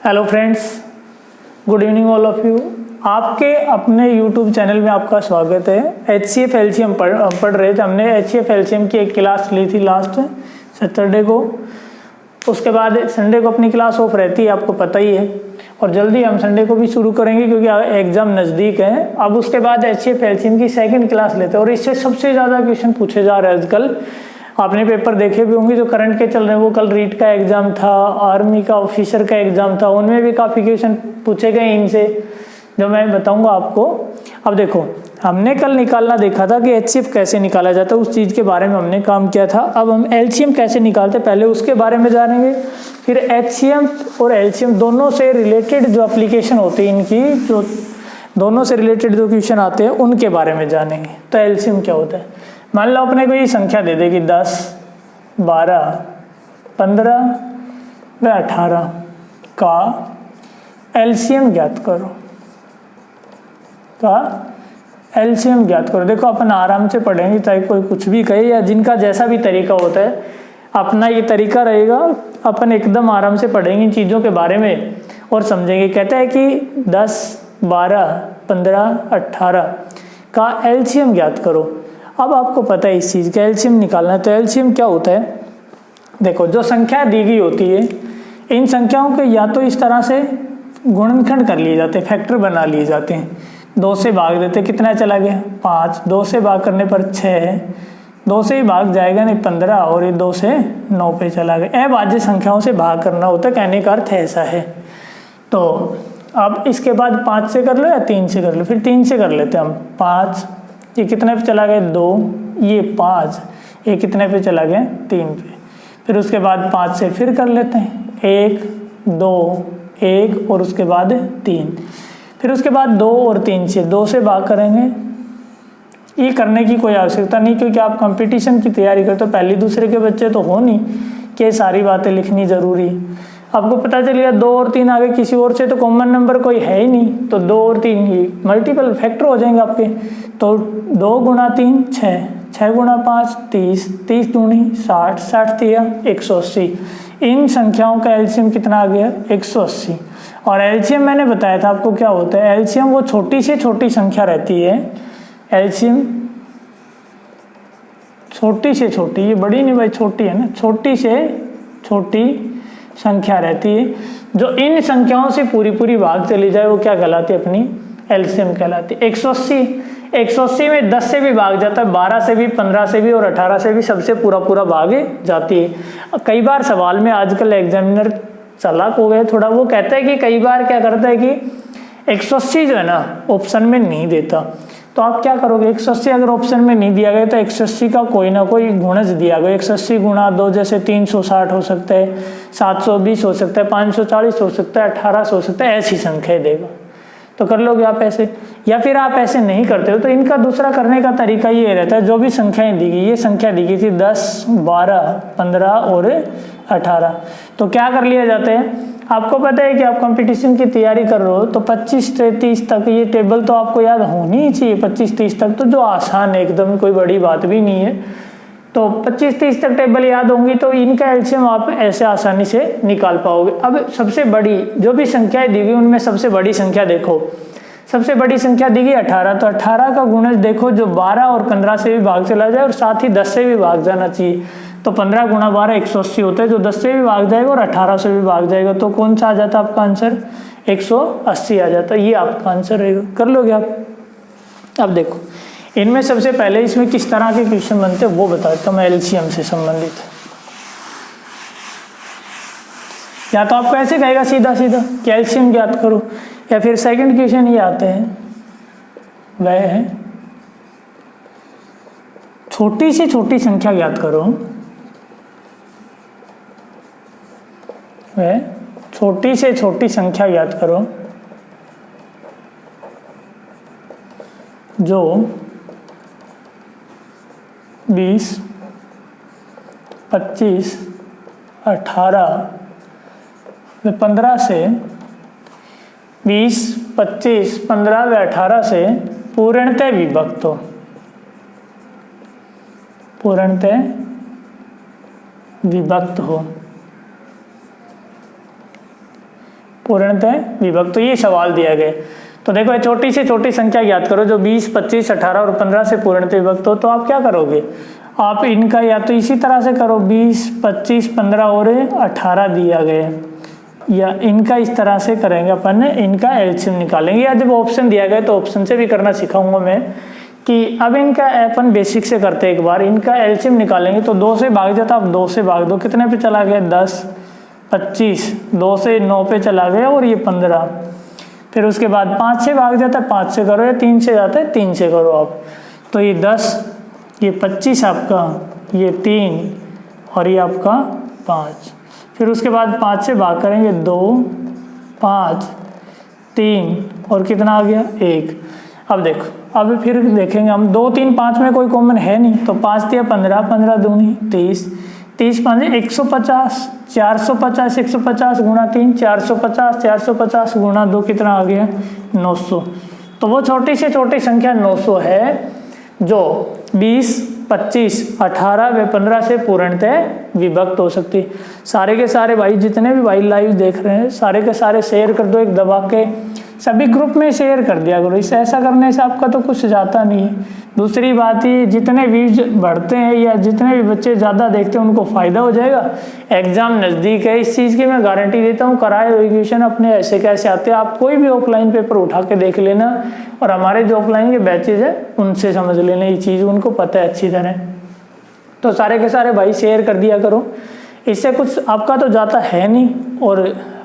Hello friends, good evening all of you. आपके अपने YouTube channel में आपका स्वागत है। HCF LCM पढ़ रहे थे। हमने HCF LCM की एक क्लास ली थी लास्ट सैटरडे को। उसके बाद संडे को अपनी क्लास ऑफ रहती है, आपको पता ही है। और जल्दी हम संडे को भी शुरू करेंगे क्योंकि एग्ज़ाम नज़दीक है। अब उसके बाद HCF LCM की सेकंड क्लास लेते हैं और इससे सबसे ज़्यादा क्वेश्चन पूछे जा रहे हैं आजकल। आपने पेपर देखे भी होंगे जो करंट के चल रहे हैं। वो कल रीट का एग्ज़ाम था, आर्मी का ऑफिसर का एग्ज़ाम था, उनमें भी काफ़ी क्वेश्चन पूछे गए इनसे, जो मैं बताऊंगा आपको। अब देखो, हमने कल निकालना देखा था कि HCF कैसे निकाला जाता है, उस चीज़ के बारे में हमने काम किया था। अब हम LCM कैसे निकालते हैं पहले उसके बारे में जानेंगे। फिर HCM और LCM दोनों से रिलेटेड जो एप्लीकेशन होती है इनकी, जो दोनों से रिलेटेड जो क्वेश्चन आते हैं उनके बारे में जानेंगे। तो LCM क्या होता है। मान लो अपने को ये संख्या दे देगी 10, 12, 15 व 18 का LCM ज्ञात करो। का LCM ज्ञात करो। देखो अपन आराम से पढ़ेंगे, चाहे कोई कुछ भी कहे या जिनका जैसा भी तरीका होता है, अपना ये तरीका रहेगा। अपन एकदम आराम से पढ़ेंगे इन चीज़ों के बारे में और समझेंगे। कहता है कि 10, 12, 15, 18 का LCM ज्ञात करो। अब आपको पता है इस चीज़ का LCM निकालना है। तो LCM क्या होता है, देखो जो संख्या दी गई होती है, इन संख्याओं के या तो इस तरह से गुणनखंड कर लिए जाते हैं, फैक्टर बना लिए जाते हैं। 2 से भाग देते, कितना चला गया 5, 2 से भाग करने पर 6, 2 से ही भाग जाएगा नहीं 15, और ये 2 से 9 पे चला गया। अभाज्य संख्याओं से भाग करना होता है, कहने का अर्थ ऐसा है। तो अब इसके बाद 5 से कर लो या 3 से कर लो। फिर 3 से कर लेते हैं हम। 5, ये कितने पे चला गया 2, ये 5, ये कितने पे चला गया 3 पे। फिर उसके बाद 5 से फिर कर लेते हैं, 1, 2, 1 और उसके बाद 3। फिर उसके बाद 2 और 3 से 2 से भाग करेंगे। ये करने की कोई आवश्यकता नहीं क्योंकि आप कंपटीशन की तैयारी करते हो, पहली दूसरे के बच्चे तो हो नहीं कि ये सारी बातें लिखनी ज़रूरी। आपको पता चलेगा 2 और 3 आगे किसी और से तो कॉमन नंबर कोई है ही नहीं, तो 2 और 3 ही मल्टीपल फैक्टर हो जाएंगे आपके। तो 2 गुणा 3 6, 6 गुणा 5 30, 30 दूनी 60, 60 तिया 180। इन संख्याओं का LCM कितना आ गया 180। और LCM मैंने बताया था आपको क्या होता है। LCM वो छोटी से छोटी संख्या रहती है। LCM छोटी से छोटी, ये बड़ी नहीं भाई, छोटी है ना, छोटी से छोटी संख्या रहती है जो इन संख्याओं से पूरी पूरी भाग चली जाए, वो क्या कहलाती है, अपनी LCM कहलाती है। 180 में 10 से भी भाग जाता है, 12 से भी, 15 से भी और 18 से भी, सबसे पूरा पूरा भाग जाती है। कई बार सवाल में आजकल एग्जामिनर चालाक हो गए थोड़ा, वो कहता है कि कई बार क्या करता है कि 180 जो है ना ऑप्शन में नहीं देता। तो आप क्या करोगे, 180 अगर ऑप्शन में नहीं दिया गया तो 180 का कोई ना कोई गुणज दिया गया। 180 गुणा 2 जैसे 360 हो सकता है, 720 हो सकता है, 540 हो सकता है, 1800 हो सकता है, ऐसी संख्या देगा। तो कर लोगे आप ऐसे। या फिर आप ऐसे नहीं करते हो तो इनका दूसरा करने का तरीका ये रहता है, जो भी संख्याएं दी गई, ये संख्या दी गई थी 10, 12, 15 और 18, तो क्या कर लिया जाता है। आपको पता है कि आप कंपटीशन की तैयारी कर रहे हो तो 25 से 30 तक ये टेबल तो आपको याद होनी ही चाहिए। 25-30 तक तो जो आसान है, एकदम कोई बड़ी बात भी नहीं है। तो 25-30 तक टेबल याद होंगी तो इनका LCM आप ऐसे आसानी से निकाल पाओगे। अब सबसे बड़ी जो भी संख्याएं दी गई उनमें सबसे बड़ी संख्या देखो, सबसे बड़ी संख्या दी गई 18, तो 18 का गुणज देखो जो 12 और 15 से भी भाग चला जाए और साथ ही 10 से भी भाग जाना चाहिए। तो 15 गुणा 12 180 होता है, जो 10 से भी भाग जाएगा और 18 से भी भाग जाएगा। तो कौन सा आ जाता है आपका आंसर, 180 आ जाता है। ये आपका आंसर रहेगा। कर लोगे आप। अब देखो इनमें सबसे पहले इसमें किस तरह के क्वेश्चन बनते हैं वो बताता हूँ मैं LCM से संबंधित। या तो आपको ऐसे कहेगा सीधा सीधा कि LCM ज्ञात करो, या फिर सेकंड क्वेश्चन ये आते हैं, वह है छोटी से छोटी संख्या ज्ञात करो। वह छोटी से छोटी संख्या ज्ञात करो जो 20, 25, 18 व 15 से 20, 25, 15 व 18 से पूर्णतः विभक्त हो। पूर्णतः विभक्त हो। पूर्णतः विभक्त। तो ये सवाल दिया गया। तो देखो छोटी से छोटी संख्या ज्ञात करो जो 20, 25, 18 और 15 से पूर्णतः विभक्त हो। तो आप क्या करोगे, आप इनका या तो इसी तरह से करो 20, 25, 15 और 18 दिया गया, या इनका इस तरह से करेंगे अपन, इनका एलसीएम निकालेंगे, या जब ऑप्शन दिया गया तो ऑप्शन से भी करना सिखाऊंगा मैं। कि अब इनका अपन बेसिक से करते हैं एक बार, इनका एलसीएम निकालेंगे तो 2 से भाग जाता, आप 2 से भाग दो, कितने पे चला गया 10, 25, 2 से 9 पे चला गया और ये 15। फिर उसके बाद 5 से भाग जाता है, 5 से करो, या 3 से जाता है 3 से करो आप। तो ये 10, ये 25 आपका, ये 3 और ये आपका 5। फिर उसके बाद 5 से भाग करेंगे 2, 5, 3 और कितना आ गया 1। अब देखो, अब फिर देखेंगे हम 2, 3, 5 में कोई कॉमन है नहीं, तो 5 दिया 15, 15 दूनी 30, 30 5 150, 450, 150 गुणा 3 450, 450 गुणा 2 कितना आ गया 900। तो वो छोटी से छोटी संख्या 900 है जो 20, 25, 18 व 15 से पूर्णतः विभक्त हो सकती। सारे के सारे भाई, जितने भी भाई लाइव देख रहे हैं, सारे के सारे शेयर कर दो, एक दबा के सभी ग्रुप में शेयर कर दिया करो। इससे ऐसा करने से आपका तो कुछ जाता नहीं है। दूसरी बात ये, जितने व्यूज बढ़ते हैं या जितने भी बच्चे ज़्यादा देखते हैं उनको फ़ायदा हो जाएगा। एग्ज़ाम नज़दीक है, इस चीज़ की मैं गारंटी देता हूँ। कराए हुए क्वेश्चन अपने ऐसे कैसे आते हैं, आप कोई भी ऑफलाइन पेपर उठा के देख लेना, और हमारे जो ऑफलाइन के बैचेज है उनसे समझ लेना ये चीज़, उनको पता है अच्छी तरह। तो सारे के सारे भाई शेयर कर दिया करो, इससे कुछ आपका तो जाता है नहीं। और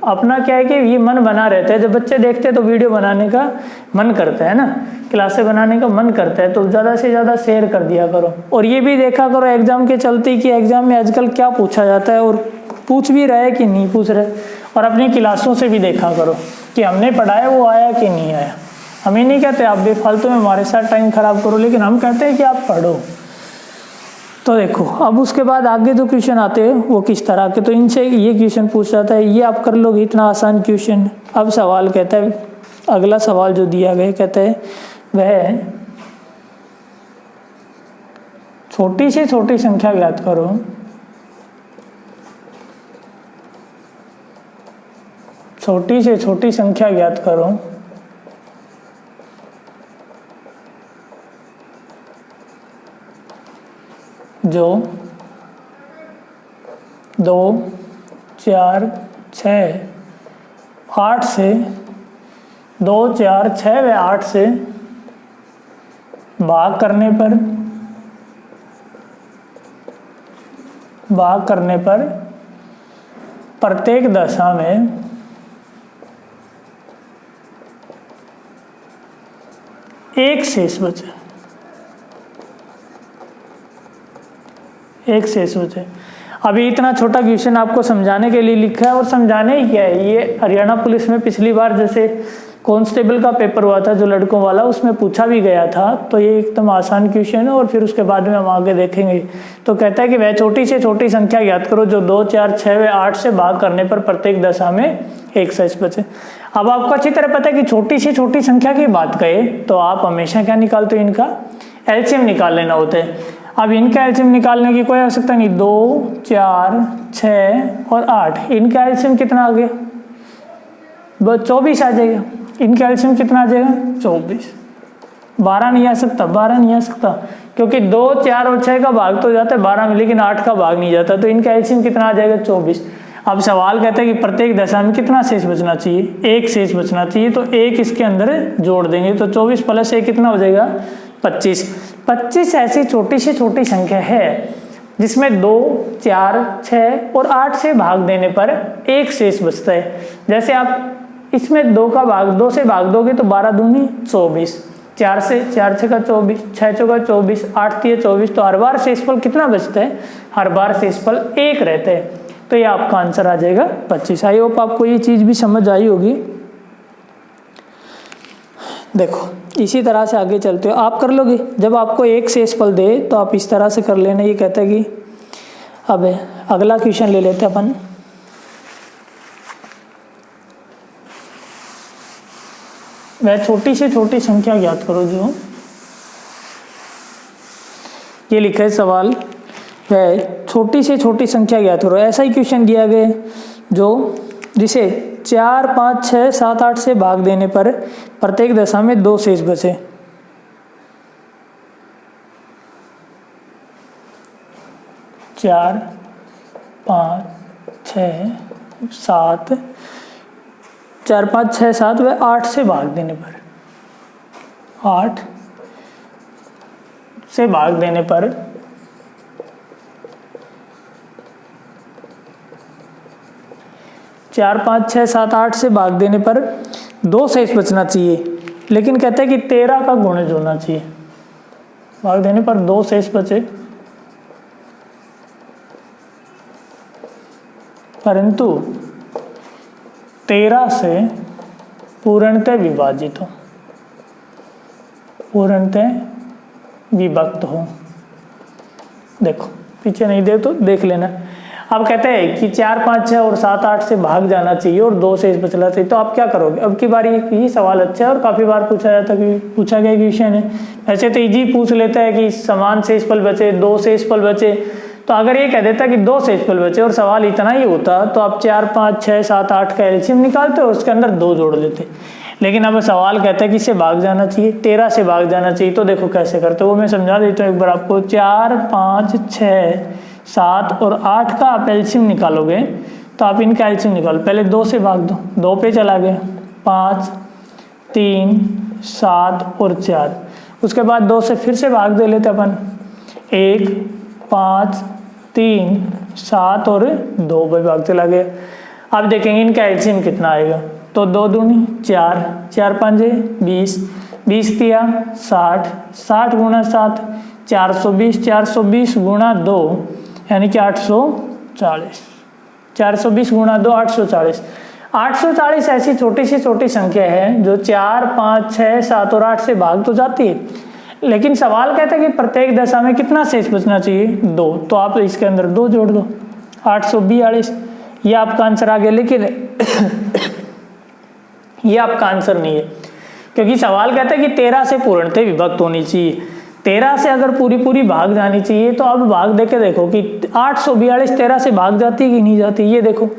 अपना क्या है कि ये मन बना रहता है, जब बच्चे देखते हैं तो वीडियो बनाने का मन करता है ना, क्लासें बनाने का मन करता है, तो ज़्यादा से ज़्यादा शेयर कर दिया करो। और ये भी देखा करो एग्जाम के चलते कि एग्जाम में आजकल क्या पूछा जाता है, और पूछ भी रहा है कि नहीं पूछ रहे। और अपनी क्लासों से भी देखा करो कि हमने पढ़ाया वो आया कि नहीं आया। हम ये नहीं कहते आप बेफालतू में हमारे साथ टाइम खराब करो, लेकिन हम कहते हैं कि आप पढ़ो। तो देखो, अब उसके बाद आगे जो क्वेश्चन आते हैं वो किस तरह के, तो इनसे ये क्वेश्चन पूछ जाता है, ये आप कर लोगे, इतना आसान क्वेश्चन। अब सवाल कहता है, अगला सवाल जो दिया गया कहता है वह छोटी से छोटी संख्या ज्ञात करो छोटी से छोटी संख्या ज्ञात करो जो 2, 4, 6, 8 से 2, 4, 6 व 8 से भाग करने पर प्रत्येक दशा में एक शेष बचे, एक शेष बचे। अभी इतना छोटा क्वेश्चन आपको समझाने के लिए लिखा है, और समझाने ही क्या है, ये हरियाणा पुलिस में पिछली बार जैसे कांस्टेबल का पेपर हुआ था जो लड़कों वाला, उसमें पूछा भी गया था। तो ये एकदम आसान क्वेश्चन है, और फिर उसके बाद में हम आगे देखेंगे। तो कहता है कि वह छोटी से छोटी संख्या ज्ञात करो जो 2, 4, 6 व 8 से भाग करने पर प्रत्येक दशा में एक शेष बचे। अब आपको अच्छी तरह पता है कि छोटी से छोटी संख्या की बात कहे तो आप हमेशा क्या निकालते हो, इनका एलसीएम निकाल लेना होता है। अब इनका एलसीएम निकालने की कोई आवश्यकता नहीं। 2, 4, 6 और 8, इनका एलसीएम कितना आ गया, 24 आ जाएगा। इनका एलसीएम कितना आ जाएगा 24। 12 नहीं आ सकता, 12 नहीं आ सकता, क्योंकि 2, 4 और 6 का भाग तो जाता है 12 में, लेकिन 8 का भाग नहीं जाता। तो इनका एलसीएम कितना आ जाएगा 24। अब सवाल कहता है कि प्रत्येक दशा में कितना शेष बचना चाहिए, एक शेष बचना चाहिए। तो एक इसके अंदर जोड़ देंगे, तो 24 + 1 कितना हो जाएगा 25। 25 ऐसी छोटी से छोटी संख्या है जिसमें 2, 4, 6 और 8 से भाग देने पर एक शेष बचता है। जैसे आप इसमें 2 से भाग दोगे तो 12 दूनी 24, 4 से 4 6 का 24, 6 चौका 24, 8 3 24। तो हर बार शेषफल कितना बचता है, हर बार शेषफल 1 रहता है। तो ये आपका आंसर आ जाएगा 25। आई होप आपको ये चीज़ भी समझ आई होगी। देखो इसी तरह से आगे चलते हो, आप कर लोगे। जब आपको एक शेषफल दे तो आप इस तरह से कर लेना। ये कहता है कि अब अगला क्वेश्चन ले लेते हैं अपन। वह छोटी से छोटी संख्या ज्ञात करो जो, ये लिखा है सवाल, वह छोटी से छोटी संख्या ज्ञात करो। ऐसा ही क्वेश्चन दिया गया जो जिसे 4, 5, 6, 7, 8 से भाग देने पर प्रत्येक दशा में 2 शेष बचे। 4, 5, 6, 7, 4, 5, 6, 7 व 8 से भाग देने पर 8 से भाग देने पर 4, 5, 6, 7, 8 से भाग देने पर 2 शेष बचना चाहिए, लेकिन कहते हैं कि 13 का गुणज होना चाहिए। भाग देने पर 2 शेष बचे, परंतु 13 से पूर्णतः विभाजित हो, पूर्णतः विभक्त हो। देखो पीछे नहीं दे तो देख लेना। अब कहते हैं कि 4, 5, 6 और 7, 8 से भाग जाना चाहिए और 2 शेष बचना चाहिए, तो आप क्या करोगे? अब की बार ये सवाल अच्छा है और काफी बार पूछा गया क्वेश्चन है। ऐसे तो इजी पूछ लेता है कि समान शेषफल बचे, 2 शेषफल बचे, तो अगर ये कह देता कि 2 शेषफल बचे और सवाल इतना ही होता तो आप 4, 5, 6, 7, 8 का एलसीएम निकालते और उसके अंदर 2 जोड़ देते। लेकिन अब सवाल कहता है कि इससे भाग जाना चाहिए, 13 से भाग जाना चाहिए, तो देखो कैसे करते हो वो मैं समझा देता हूँ एक बार आपको। 4, 5, 6, 7 और 8 का आप एलसीएम निकालोगे तो आप इनका एलसीएम निकालो। पहले 2 से भाग दो, 2 पे चला गया, 5, 3, 7 और 4। उसके बाद 2 से फिर से भाग दे लेते अपन, 1, 5, 3, 7 और 2 पे भाग चला गया। अब देखेंगे इनका एलसीएम कितना आएगा, तो 2 दूनी 4, 4 5 20, 20 तिया 60, 60 गुणा 7 420, 420 गुणा 2 यानी कि 840, 420 गुणा 2 840। 840 ऐसी छोटी सी छोटी संख्या है जो 4, 5, 6, 7 और 8 से भाग तो जाती है, लेकिन सवाल कहता है कि प्रत्येक दशा में कितना शेष बचना चाहिए? 2। तो आप इसके अंदर 2 जोड़ दो, 842। ये आपका आंसर आ गया। लेकिन ये आपका आंसर नहीं है, क्योंकि सवाल कहता है कि 13 से पूर्णतः विभक्त होनी चाहिए। 13 से अगर पूरी भाग जानी चाहिए, तो अब भाग देके देखो कि 842 13 से भाग जाती है कि नहीं जाती। ये देखो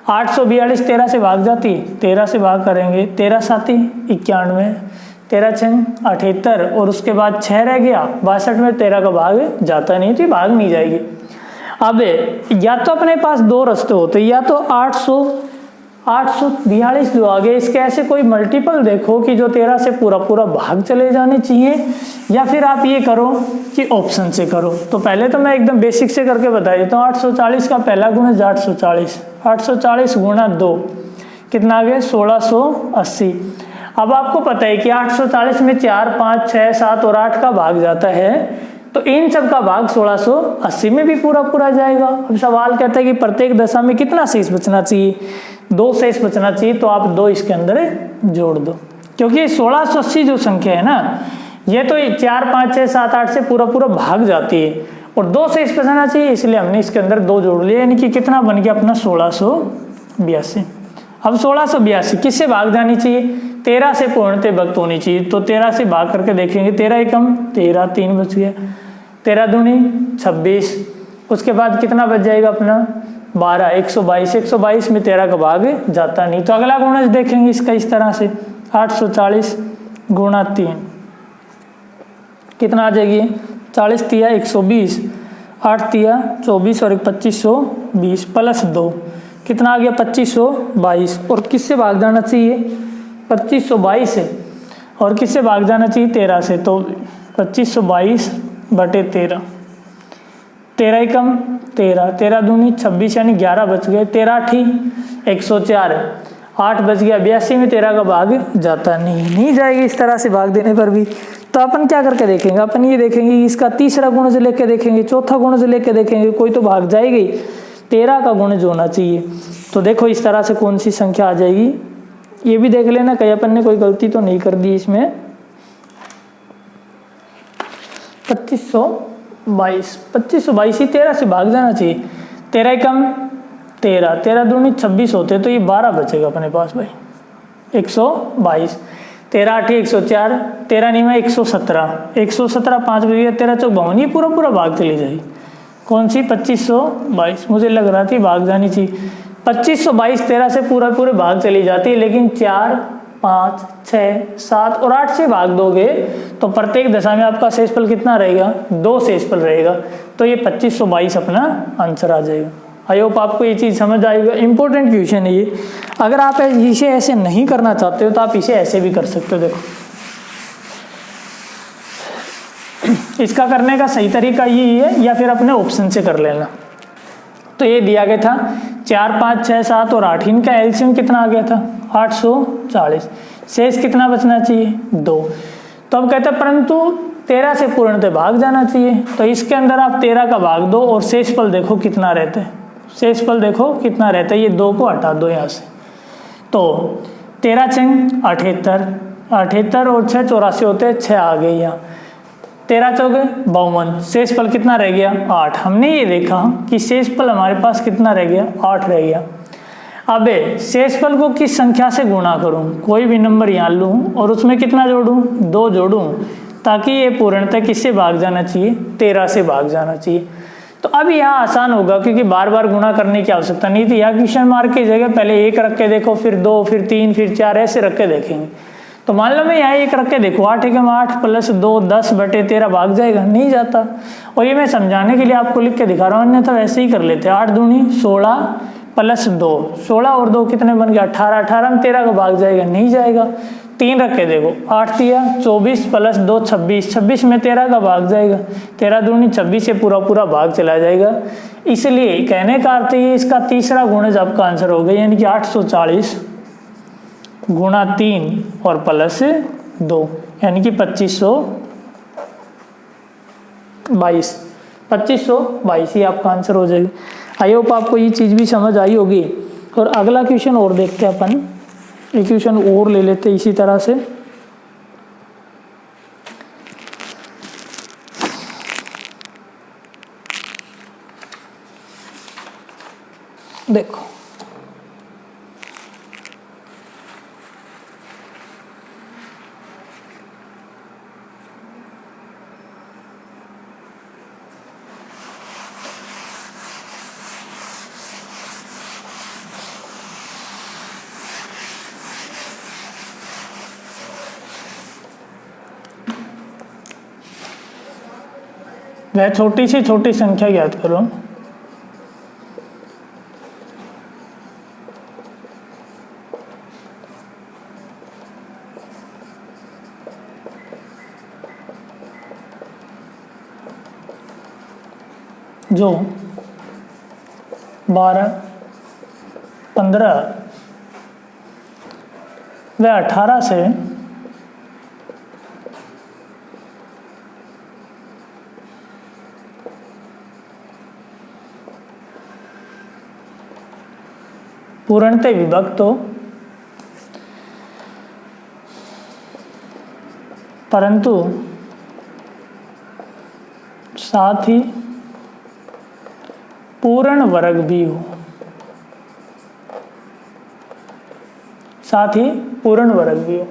842 13 से भाग जाती है, 13 से भाग करेंगे, 13 7 91, 13 6 78 और उसके बाद 6 रह गया 62 में 13 का भाग जाता नहीं, तो भाग नहीं जाएगी। अब या तो अपने पास 2 रास्ते होते, या तो 842 जो आ गए इसके ऐसे कोई मल्टीपल देखो कि जो 13 से पूरा भाग चले जाने चाहिए, या फिर आप ये करो कि ऑप्शन से करो। तो पहले तो मैं एकदम बेसिक से करके बता देता हूँ। 840 का पहला गुणज 840, 840 गुणा 2 कितना आ गया? 1680। अब आपको पता है कि 840 में 4, 5, 6, 7 और 8 का भाग जाता है, तो इन सब का भाग 1680 में भी पूरा जाएगा। अब सवाल कहता है कि प्रत्येक दशा में कितना शेष बचना चाहिए? 2 शेष बचना चाहिए, तो आप 2 इसके अंदर जोड़ दो, क्योंकि 1680 जो संख्या है ना, ये तो 4, 5, 6, 7, 8 से पूरा भाग जाती है और 2 शेष बचना चाहिए, इसलिए हमने इसके अंदर 2 जोड़ लिया, यानी कि कितना बन गया अपना 1682। अब 1682 किससे भाग जानी चाहिए? 13 से पूर्णतः विभक्त होनी चाहिए। तो 13 से भाग करके देखेंगे, 13 एकम 13, 3 बच गया, 13 दूनी 26, उसके बाद कितना बच जाएगा अपना 12, 122, 122 में 13 का भाग जाता नहीं। तो अगला गुणज देखेंगे इसका इस तरह से, 840 गुणा 3 कितना आ जाएगी? 40 तिया 120, 8 तिया 24 और 2520 प्लस 2 कितना आ गया? 2522। और किससे भाग जाना चाहिए? 2522 से। और किससे भाग जाना चाहिए? 13 से। तो 2522 बटे 13, 13 एकम 13, 13 दूनी 26 यानी 11 बच गए, 13 8 104, 8 बच गया 82 में 13 का भाग जाता नहीं जाएगी इस तरह से भाग देने पर भी। तो अपन क्या करके देखेंगे? अपन ये देखेंगे इसका तीसरा गुणज लेके देखेंगे, चौथा गुणज लेके देखेंगे, कोई तो भाग जाएगी, 13 का गुणज होना चाहिए। तो देखो इस तरह से कौन सी संख्या आ जाएगी, ये भी देख लेना कहीं अपन ने कोई गलती तो नहीं कर दी इसमें। 2522 ही 13 से भाग जाना चाहिए, 13 एकम 13, 13 दूनी 26 होते, तो ये 12 बचेगा अपने पास भाई, 122, 13 8 104, 13 नहीं में 117, 117 5 बज गया, 13 चौक 52, ये पूरा भाग चली जाएगी। कौन सी? 2522। मुझे लग रहा थी भाग जानी चाहिए, 2522 13 से पूरे भाग चली जाती है, लेकिन 4, 5, 6, 7 और 8 से भाग दोगे तो प्रत्येक दशा में आपका शेषफल कितना रहेगा? 2 शेषफल रहेगा। तो ये 2522 अपना आंसर आ जाएगा। आई होप आपको ये चीज़ समझ आएगा। इंपॉर्टेंट क्वेश्चन है ये। अगर आप इसे ऐसे नहीं करना चाहते हो तो आप इसे ऐसे भी कर सकते हो। देखो इसका करने का सही तरीका यही है, या फिर अपने ऑप्शन से कर लेना। तो ये दिया गया था 4, 5, 6, 7 और 8, इनका एलसीएम कितना आ गया था? 840। शेष कितना बचना चाहिए? 2। तो अब कहते हैं परंतु 13 से पूर्णतः भाग जाना चाहिए। तो इसके अंदर आप 13 का भाग दो और शेषफल देखो कितना रहता है। शेषफल देखो कितना रहता है, ये 2 को हटा दो यहाँ से। तो 13 छंग 78, 78 और 6 84 होते हैं, 6 आ गए यहाँ। 13 चौके 52, शेषफल कितना रह गया? 8। हमने ये देखा कि शेषफल हमारे पास कितना रह गया? 8 रह गया। अब शेषफल को किस संख्या से गुणा करूं? कोई भी नंबर यहाँ लूं और उसमें कितना जोड़ूं? 2 जोड़ूं, ताकि ये पूर्णतः किससे भाग जाना चाहिए? 13 से भाग जाना चाहिए। तो अब यहाँ आसान होगा, क्योंकि बार बार गुणा करने की आवश्यकता नहीं थी। यहाँ क्वेश्चन मार्क की जगह पहले 1 रख के देखो, फिर 2, फिर 3, फिर 4 ऐसे रख के देखेंगे। तो मान लो मैं यहाँ 1 रख के देखो, 8 एकम 8 प्लस 2 10/13 भाग जाएगा? नहीं जाता। और ये मैं समझाने के लिए आपको लिख के दिखा रहा हूँ, अन्यथा वैसे ही कर लेते। 8 दूनी 16 प्लस 2, 16 और 2 कितने बन गया? 18, 18 में 13 का भाग जाएगा? नहीं जाएगा। 3 रख के देखो, 8 दिया 24 प्लस 2 26, 26 में 13 का भाग जाएगा? 13 दूनी 26 से पूरा भाग चला जाएगा। इसलिए कहने का अर्थ ये इसका तीसरा गुणज आपका आंसर हो गया, यानी कि 840 गुणा 3 और प्लस 2, यानी कि 2522। 2522 ही आपका आंसर हो जाएगा। आई होप आपको ये चीज़ भी समझ आई होगी। और अगला क्वेश्चन और देखते हैं अपन, एक क्वेश्चन और ले लेते इसी तरह से। देखो वह छोटी से छोटी संख्या ज्ञात करो जो 12, 15 व 18 से पूर्णतः विभक्त हो, परंतु साथ ही पूर्ण वर्ग भी हो। साथ ही पूर्ण वर्ग भी हो।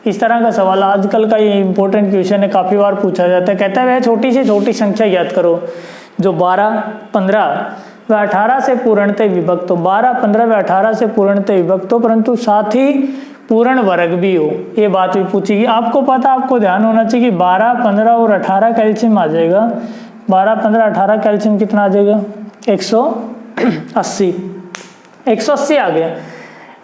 इस तरह का सवाल आजकल का ये इंपॉर्टेंट क्वेश्चन है, काफी बार पूछा जाता है। कहता है वह छोटी से छोटी संख्या ज्ञात करो जो 12, 15 व 18 से पूर्णतः विभक्त हो। 12, 15 व 18 से पूर्णतः विभक्त हो, परंतु साथ ही पूर्ण वर्ग भी हो। ये बात भी पूछेगी। आपको पता, आपको ध्यान होना चाहिए कि 12, 15 और 18 कैल्शियम आ जाएगा। 12, 15, 18 कैल्शियम कितना आ जाएगा? 180। 180 आ गया।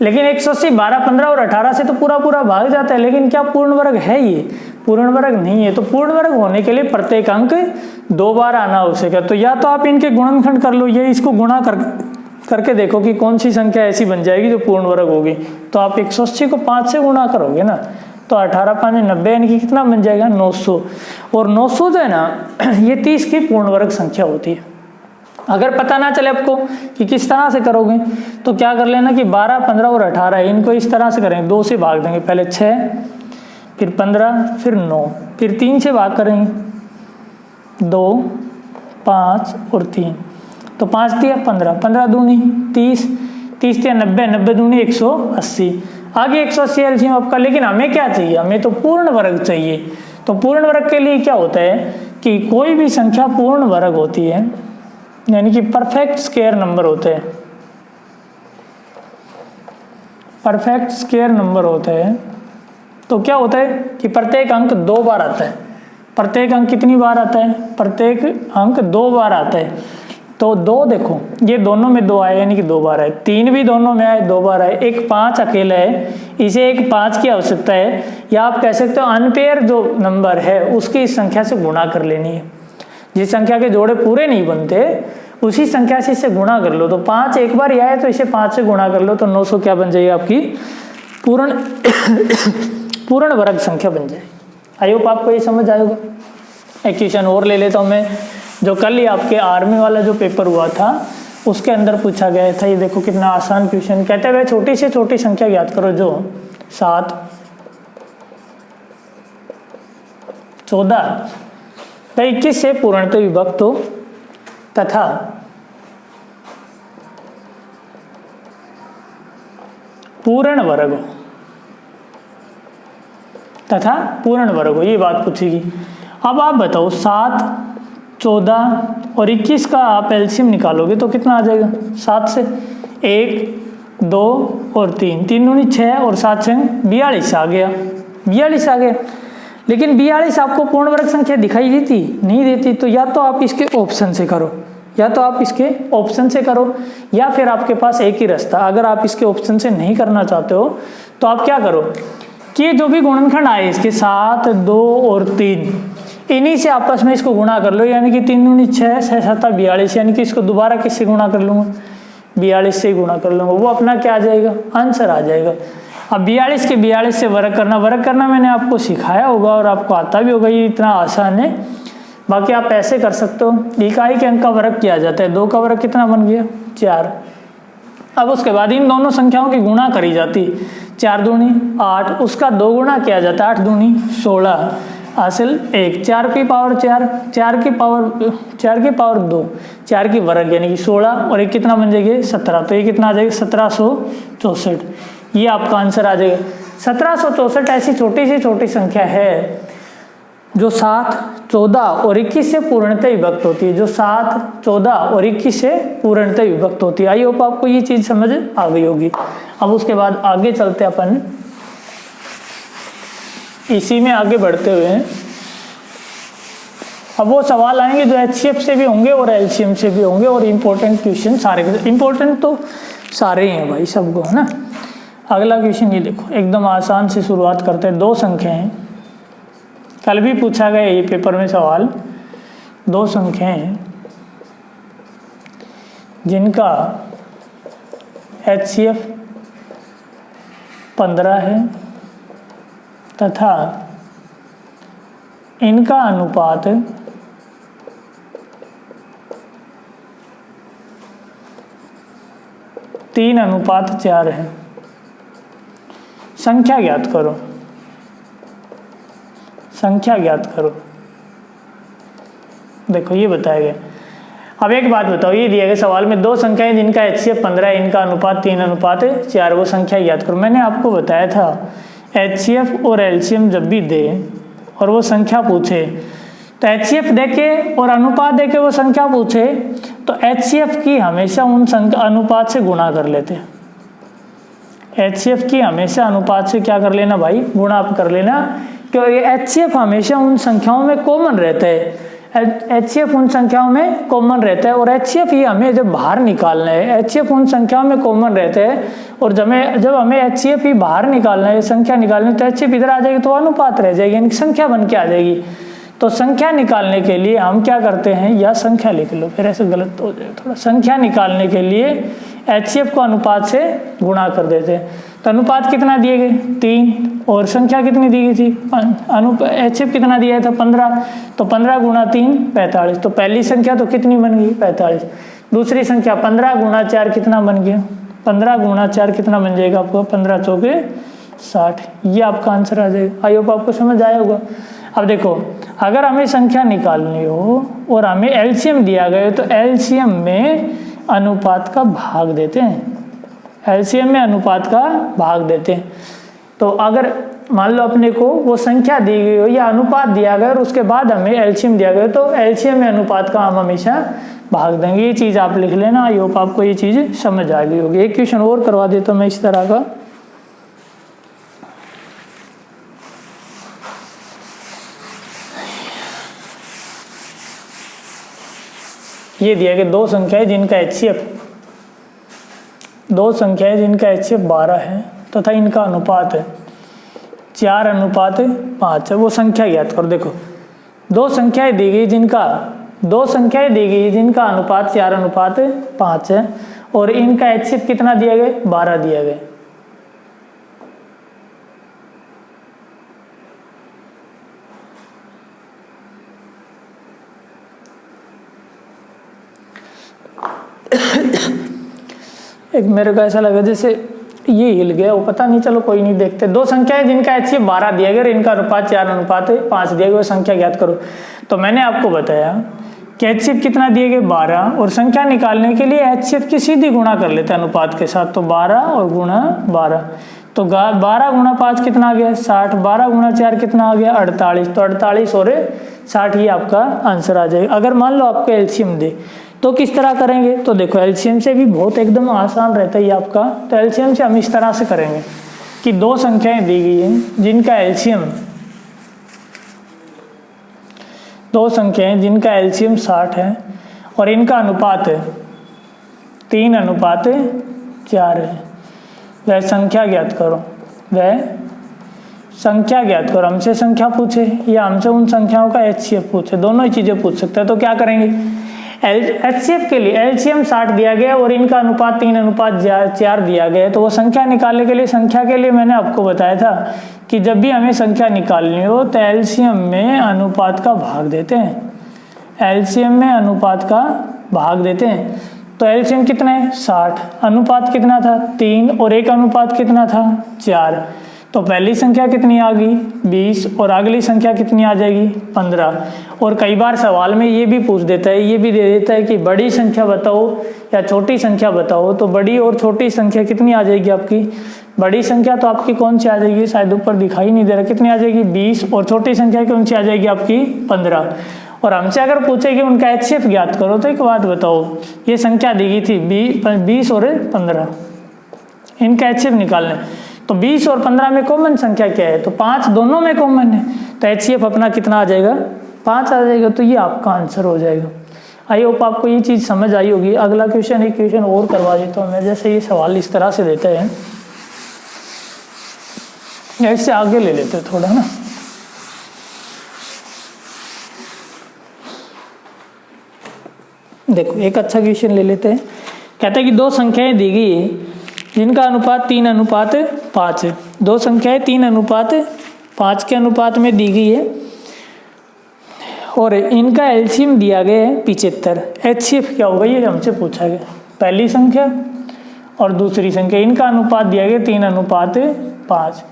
लेकिन 180 12, 15 और 18 से तो पूरा भाग जाता है, लेकिन क्या पूर्ण वर्ग है? ये पूर्ण वर्ग नहीं है। तो पूर्ण वर्ग होने के लिए प्रत्येक अंक 2 बार आना आवश्यक है। तो या तो आप इनके गुणनखंड कर लो, या इसको गुणा करके देखो कि कौन सी संख्या ऐसी बन जाएगी जो पूर्ण वर्ग होगी। तो आप 180 को 5 से गुणा करोगे ना, तो 18 5 90, यानी कि कितना बन जाएगा? 900। और 900 जो है ना, ये 30 की पूर्ण वर्ग संख्या होती है। अगर पता ना चले आपको कि किस तरह से करोगे, तो क्या कर लेना कि 12, 15 और 18 इनको इस तरह से करेंगे, 2 से भाग देंगे। पहले 6, फिर 15, फिर 9, फिर 3 से भाग करेंगे। 2, 5 और 3, तो 5 दिया 15, 15 दूनी 30, 30 दिया 90, 90 दूनी 180। आगे 180 एलसीएम आपका। लेकिन हमें क्या चाहिए? हमें तो पूर्ण वर्ग चाहिए। तो पूर्ण वर्ग के लिए क्या होता है कि कोई भी संख्या पूर्ण वर्ग होती है, यानी कि परफेक्ट स्क्वायर नंबर होते हैं। परफेक्ट स्क्वायर नंबर होता है तो क्या होता है कि प्रत्येक अंक 2 बार आता है। प्रत्येक अंक कितनी बार आता है? प्रत्येक अंक 2 बार आता है। तो 2 देखो, ये दोनों में 2 आए यानी कि 2 बार आए, 3 भी दोनों में आए 2 बार आए, एक 5 अकेला है, इसे एक 5 की आवश्यकता है, या आप कह सकते हो अनपेयर जो नंबर है उसकी इस संख्या से गुणा कर लेनी है। जिस संख्या के जोड़े पूरे नहीं बनते उसी संख्या से इसे गुणा कर लो। तो 5 एक बार ही आए तो इसे 5 से गुणा कर लो तो 900 क्या बन जाएगी आपकी पूर्ण पूर्ण वर्ग संख्या बन जाएगी। आई होप आपको ये समझ आएगा। एक क्वेश्चन और ले लेता हूँ मैं, जो कल ही आपके आर्मी वाला जो पेपर हुआ था उसके अंदर पूछा गया था। ये देखो कितना आसान क्वेश्चन। कहते हुए छोटी से छोटी संख्या ज्ञात करो जो 7, 14 तो 21 से पूर्णतः विभक्त हो तथा पूर्ण वर्ग हो, तथा पूर्ण वर्ग हो, ये बात पूछेगी। अब आप बताओ 7, 14 और 21 का आप एलसीएम निकालोगे तो कितना आ जाएगा? 7 से 1, 2 और 3, 3 दूनी 6 और 7 से 42 आ गया। 42 आ गया, लेकिन 42 आपको पूर्ण वर्ग संख्या दिखाई देती नहीं देती। तो या तो आप इसके ऑप्शन से करो, या तो आप इसके ऑप्शन से करो, या फिर आपके पास एक ही रास्ता। अगर आप इसके ऑप्शन से नहीं करना चाहते हो तो आप क्या करो कि जो भी गुणनखंड आए इसके 7, 2 और 3, इन्हीं से आपस में इसको गुणा कर लो। यानी कि 3 दूनी 6, 6 7 42, यानी कि इसको दोबारा किससे गुणा कर लूँगा? 42 से गुणा कर लूँगा। वो अपना क्या आ जाएगा? आंसर आ जाएगा। अब 42 के 42 से वर्ग करना मैंने आपको सिखाया होगा और आपको आता भी होगा, ये इतना आसान है। बाकी आप ऐसे कर सकते हो, इकाई के अंक का वर्ग किया जाता है, 2 का वर्ग कितना बन गया? 4। अब उसके बाद इन दोनों संख्याओं की गुणा करी जाती, 4 दूनी 8, उसका 2 गुणा किया जाता है, 8 दूनी 16, हासिल 1, 4 की पावर 4, 4 की पावर 2, 4 की वर्ग यानी कि 16 और एक कितना बन जाएगी? 17। तो ये कितना आ जाएगा? 1764। ये आपका आंसर आ जाएगा। 1764 ऐसी छोटी सी छोटी संख्या है जो 7, 14 और 21 से पूर्णतः विभक्त होती है, जो 7, 14 और 21 से पूर्णतः विभक्त होती है। आई होप आपको ये चीज समझ आ गई होगी। अब उसके बाद आगे चलते अपन, इसी में आगे बढ़ते हुए अब वो सवाल आएंगे जो एचसीएफ से भी होंगे और एलसीएम से भी होंगे, और इम्पोर्टेंट क्वेश्चन सारे, इम्पोर्टेंट तो सारे ही हैं भाई, सबको है ना। अगला क्वेश्चन ये देखो, एकदम आसान से शुरुआत करते हैं। 2 संख्याएं, कल भी पूछा गया ये पेपर में सवाल, 2 संख्याएं जिनका एचसीएफ 15 है तथा इनका अनुपात 3:4 है। संख्या ज्ञात करो, संख्या ज्ञात करो। देखो ये बताया गया। अब एक बात बताओ, ये दिया गया सवाल में 2 संख्याएं जिनका एचसीएफ 15 है, इनका अनुपात 3:4, वो संख्या ज्ञात करो। मैंने आपको बताया था एचसीएफ और एलसीएम जब भी दे और वो संख्या पूछे, तो एचसीएफ देके और अनुपात देके वो संख्या पूछे तो एचसीएफ की हमेशा उन अनुपात से गुणा कर लेते हैं। एचसीएफ की हमेशा अनुपात से क्या कर लेना भाई? गुणा कर लेना, क्योंकि एचसीएफ हमेशा उन संख्याओं में कॉमन रहता है। एचसीएफ उन संख्याओं में कॉमन रहता है और एचसीएफ ये हमें जब बाहर निकालना है, एचसीएफ उन संख्याओं में कॉमन रहता है और जब हमें एचसीएफ ही बाहर निकालना है, संख्या निकालनी है, तो एचसीएफ इधर आ जाएगी तो अनुपात रह जाएगी, यानी संख्या बन के आ जाएगी। तो संख्या निकालने के लिए हम क्या करते हैं, या संख्या लिख लो, फिर ऐसे गलत हो जाएगा थोड़ा। संख्या निकालने के लिए एचसीएफ को अनुपात से गुणा कर देते हैं। तो अनुपात कितना दिए गए? 3, और संख्या कितनी दी गई थी? एचसीएफ कितना दिया था? 15। तो 15 गुणा 3 45। तो पहली संख्या तो कितनी बन गई? 45। दूसरी संख्या 15 गुणा 4 कितना बन गया? 15 गुणा 4 कितना बन जाएगा आपको? 15 चौके 60। ये आपका आंसर आ जाएगा। आई होप आपको समझ आया होगा। अब देखो, अगर हमें संख्या निकालनी हो और हमें एलसीएम दिया गया तो एलसीएम में अनुपात का भाग देते हैं, एलसीएम में अनुपात का भाग देते हैं। तो अगर मान लो अपने को वो संख्या दी गई हो या अनुपात दिया गया और उसके बाद हमें एलसीएम दिया गया तो एलसीएम में अनुपात का हम हमेशा भाग देंगे। ये चीज़ आप लिख लेना। आई होप आपको ये चीज़ समझ आ गई होगी। एक क्वेश्चन और करवा देता हूँ मैं इस तरह का। ये दिया गया दो संख्याएं जिनका HCF 12 है तथा इनका अनुपात 4:5 है। वो संख्या ज्ञात करो। देखो दो संख्याएं दी गई जिनका अनुपात 4:5 है और इनका HCF कितना दिया गया? 12 दिया गया। एक मेरे को ऐसा लगा जैसे ये हिल गया, वो पता नहीं, चलो कोई नहीं, देखते। दो संख्याएं जिनका HCF 12 दिया गया और इनका अनुपात 4:5 दिया गया, वो संख्या ज्ञात करो। तो मैंने आपको बताया कि HCF कितना दिए गए? 12, और संख्या निकालने के लिए HCF की सीधी गुणा कर लेते हैं अनुपात के साथ। तो 12 और गुणा 12, तो 12 गुणा 5 कितना आ गया? 60। 12 गुणा 4 कितना आ गया? 48। तो 48 और 60 ही आपका आंसर आ जाएगा। अगर मान लो आपको LCM दे तो किस तरह करेंगे? तो देखो LCM से भी बहुत एकदम आसान रहता है ये आपका। तो LCM से हम इस तरह से करेंगे कि दो संख्याएं दी गई हैं जिनका LCM 60 है और इनका अनुपात 3:4 है। वह संख्या ज्ञात करो। हमसे संख्या पूछे या हमसे उन संख्याओं का HCF पूछे, दोनों ही चीजें पूछ सकते हैं। तो क्या करेंगे? HCF के लिए LCM 60 दिया गया और इनका अनुपात 3:4 दिया गया है। तो वो संख्या निकालने के लिए मैंने आपको बताया था कि जब भी हमें संख्या निकालनी हो तो LCM में अनुपात का भाग देते हैं। तो LCM कितना है? 60। अनुपात कितना था? 3 और एक अनुपात कितना था? 4। तो पहली संख्या कितनी आ गई? 20 और अगली संख्या कितनी आ जाएगी? 15। और कई बार सवाल में ये भी पूछ देता है, ये भी दे देता है कि बड़ी संख्या बताओ या छोटी संख्या बताओ। तो बड़ी और छोटी संख्या कितनी आ जाएगी आपकी? बड़ी संख्या तो आपकी कौन सी आ जाएगी? शायद ऊपर दिखाई नहीं दे रहा, कितनी आ जाएगी? 20। और छोटी संख्या कौन सी आ जाएगी आपकी? 15। और हमसे अगर पूछे कि उनका HCF ज्ञात करो तो एक बात बताओ, ये संख्या दी गई थी 20 और 15, इनका HCF निकालना है। तो 20 और 15 में कॉमन संख्या क्या है? तो 5 दोनों में कॉमन है। तो HCF अपना कितना आ जाएगा? 5 आ जाएगा। तो ये आपका आंसर हो जाएगा। आई होप आपको ये चीज़ समझ आई होगी। अगला क्वेश्चन, एक क्वेश्चन और करवा देता हूँ मैं। जैसे ये सवाल इस तरह से देते हैं, ऐसे आगे ले लेते हैं थोड़ा ना। देखो एक अच्छा क्वेश्चन ले लेते हैं। कहता है कि दो संख्याएं दी गई है जिनका अनुपात 3:5 है। दो संख्याएं 3:5 के अनुपात में दी गई है और इनका LCM दिया गया है 75। HCF क्या होगा ये हमसे पूछा गया। पहली संख्या और दूसरी संख्या, इनका अनुपात दिया गया 3:5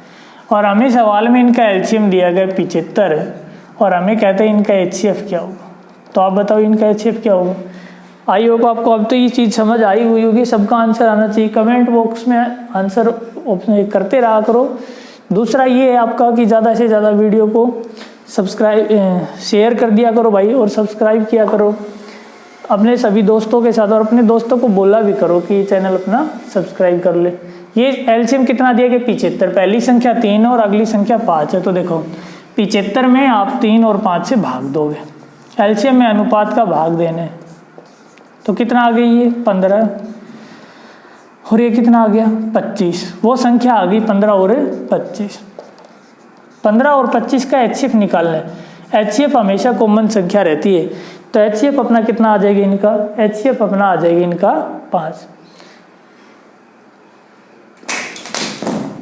और हमें सवाल में इनका LCM दिया गया 75 और हमें कहते हैं इनका HCF क्या होगा। तो आप बताओ इनका HCF क्या होगा। आई होप आपको अब तो ये चीज़ समझ आई हुई होगी। सबका आंसर आना चाहिए। कमेंट बॉक्स में आंसर करते रहा करो। दूसरा ये है आपका कि ज़्यादा से ज़्यादा वीडियो को शेयर कर दिया करो भाई, और सब्सक्राइब किया करो अपने सभी दोस्तों के साथ, और अपने दोस्तों को बोला भी करो कि चैनल अपना सब्सक्राइब कर ले। ये LCM कितना दिया गया? 75। पहली संख्या 3 और अगली संख्या 5 है। तो देखो 75 में आप 3 और 5 से भाग दोगे। LCM में अनुपात का भाग देने, तो कितना आ गई? ये 15 और ये कितना आ गया? 25। वो संख्या आ गई 15 और 25। 15 और 25 का HCF निकालना है। HCF हमेशा कॉमन संख्या रहती है। तो HCF अपना कितना आ जाएगी? इनका HCF अपना आ जाएगी इनका 5।